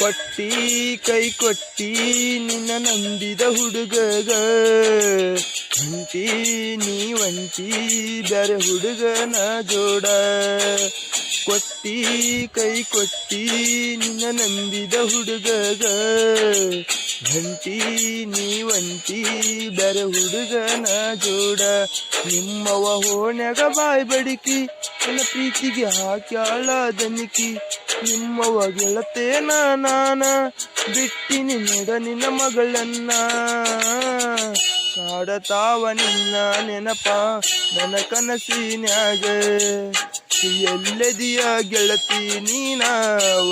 ಕೊಟ್ಟಿ ಕೈ ಕೊಟ್ಟಿ ನಿನ್ನ ನಂಬಿದ ಹುಡುಗಗ ಹೊಂಟಿ ನೀ ಒಂಟಿ ಬ್ಯಾರೆ ಹುಡುಗನ ಜೋಡ. ಕೊಟ್ಟಿ ಕೈ ಕೊಟ್ಟಿ ನಿನ್ನ ನಂಬಿದ ಹುಡುಗಗ ಹೊಂಟಿ ನೀ ಒಂಟಿ ಬ್ಯಾರೆ ಹುಡುಗನ ಜೋಡ. ನಿಮ್ಮವ ಹೋಣ್ಯಾಗ ಬಾಯ್ ಬಡಿಕಿ ನನ್ನ ಪ್ರೀತಿಗೆ ಹಾಕ್ಯಾಳ ದನಿಕಿ. ನಿಮ್ಮವ ಗೆಳತೇನ ನಾನ ಬಿಟ್ಟಿನಿ ನೋಡ ನಿನ್ನ ಮಗಳನ್ನ. ಕಾಡತಾವ ನಿನ್ನ ನೆನಪ ನನ್ನ ಕನಸಿನ್ಯಾಗ. ಎಲ್ಲದಿಯ ಗೆಳತಿ ನೀನ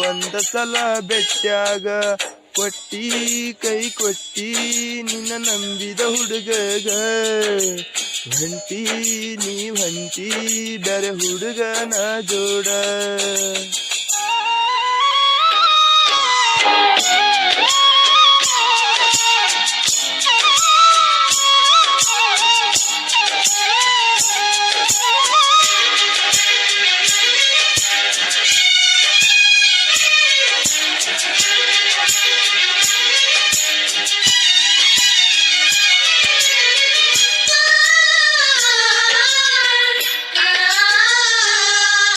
ಒಂದ ಸಲ ಬೆಟ್ಟ್ಯಾಗ. ಕೊಟ್ಟಿ ಕೈ ಕೊಟ್ಟಿ ನಿನ್ನ ನಂಬಿದ ಹುಡುಗಗ ಹೊಂಟಿ ನೀ ಹೊಂಟಿ ಬ್ಯಾರೆ ಹುಡುಗನ ಜೋಡ.